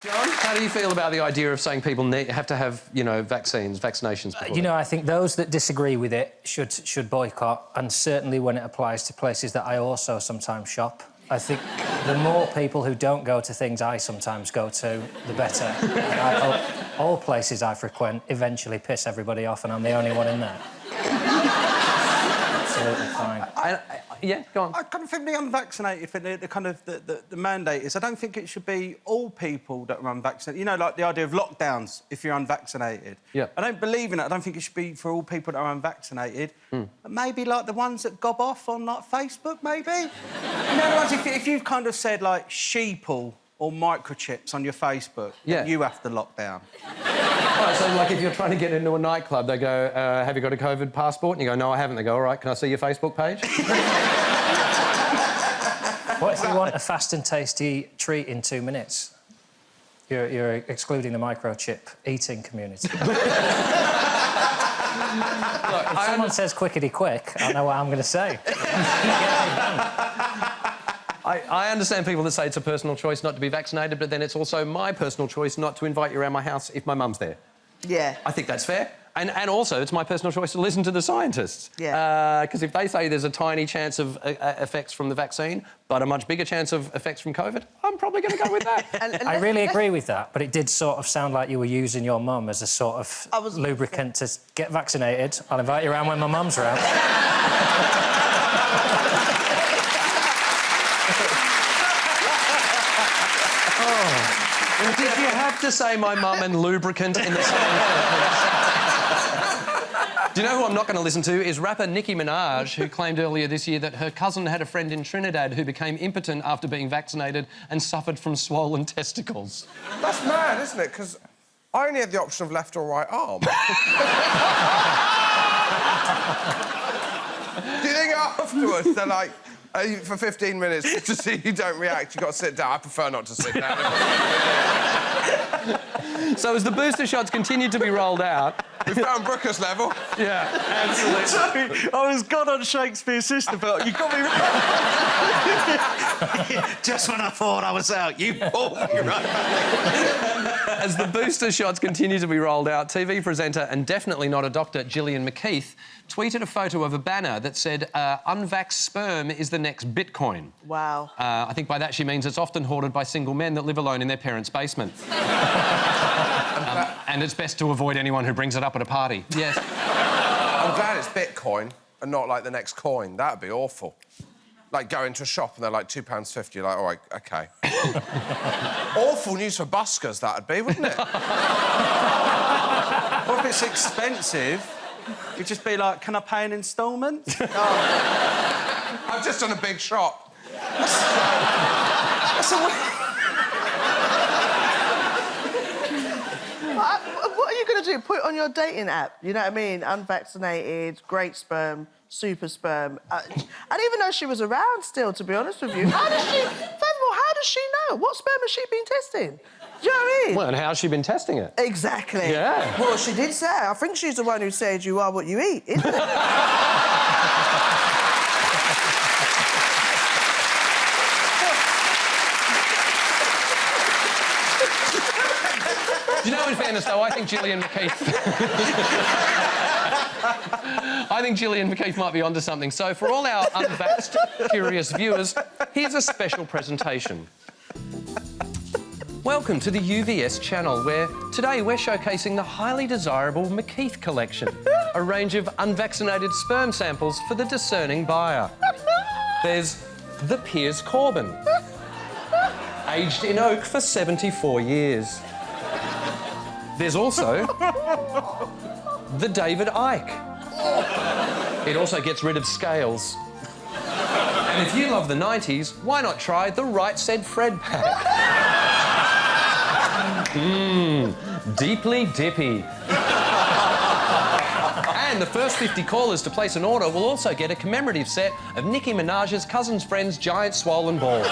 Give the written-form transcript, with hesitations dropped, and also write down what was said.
John, how do you feel about the idea of saying people have to have, you know, vaccinations before you know, I think those that disagree with it should boycott, and certainly when it applies to places that I also sometimes shop. I think the more people who don't go to things I sometimes go to, the better. I hope all places I frequent eventually piss everybody off and I'm the only one in there. Absolutely fine. Yeah, go on. I kind of think the unvaccinated thing, the mandate is, I don't think it should be all people that are unvaccinated. You know, like the idea of lockdowns if you're unvaccinated. Yeah. I don't believe in it. I don't think it should be for all people that are unvaccinated. Maybe, like, the ones that gob off on, like, Facebook, maybe? You know, the ones if you've kind of said, like, sheeple or microchips on your Facebook, yeah, you have to lock down. Right, so, like, if you're trying to get into a nightclub, they go, have you got a COVID passport? And you go, no, I haven't. They go, all right, can I see your Facebook page? What if you want a fast and tasty treat in 2 minutes? You're excluding the microchip eating community. Look, if someone says quickety-quick, I know what I'm going to say. I understand people that say it's a personal choice not to be vaccinated, but then it's also my personal choice not to invite you around my house if my mum's there. Yeah. I think that's fair. And also, it's my personal choice to listen to the scientists. Yeah. Because if they say there's a tiny chance of effects from the vaccine, but a much bigger chance of effects from COVID, I'm probably going to go with that. I really agree with that, but it did sort of sound like you were using your mum as a sort of lubricant to get vaccinated. I'll invite you around when my mum's around. Oh. Did you have to say my mum and lubricant in the same sentence? Do you know who I'm not going to listen to? Is rapper Nicki Minaj, who claimed earlier this year that her cousin had a friend in Trinidad who became impotent after being vaccinated and suffered from swollen testicles. That's mad, isn't it? Because I only had the option of left or right arm. Do you think afterwards they're like, for 15 minutes, just to see you don't react, you've got to sit down? I prefer not to sit down. So as the booster shots continued to be rolled out... We found Brooker's level. Yeah, absolutely. Sorry, I was gone on Shakespeare's sister, but you got me right. Just when I thought I was out, you pulled me right back. As the booster shots continue to be rolled out, TV presenter and definitely not a doctor, Gillian McKeith, tweeted a photo of a banner that said, unvaxxed sperm is the next Bitcoin. Wow. I think by that she means it's often hoarded by single men that live alone in their parents' basement. And it's best to avoid anyone who brings it up at a party. Yes. I'm glad it's Bitcoin and not, like, the next coin. That'd be awful. Like, go into a shop and they're, like, £2.50. You're like, all right, OK. Awful news for buskers, that'd be, wouldn't it? Or if it's expensive, you'd just be like, can I pay in instalments? I've just done a big shop. What are you going to do? Put it on your dating app? You know what I mean? Unvaccinated, great sperm, super sperm. I didn't even know she was around still, to be honest with you. How does she... Furthermore, how does she know? What sperm has she been testing? Do you know what I mean? Well, and how's she been testing it? Exactly. Yeah. Well, she did say, I think she's the one who said you are what you eat, isn't it? Do you know, in fairness, though, I think Gillian McKeith... I think Gillian McKeith might be onto something. So, for all our unvaxxed, curious viewers, here's a special presentation. Welcome to the UVS channel, where today we're showcasing the highly desirable McKeith collection, a range of unvaccinated sperm samples for the discerning buyer. There's the Piers Corbin, aged in oak for 74 years. There's also the David Icke. It also gets rid of scales. And if you love the 90s, why not try the Right Said Fred pack? Deeply dippy. And the first 50 callers to place an order will also get a commemorative set of Nicki Minaj's cousin's friend's giant swollen balls.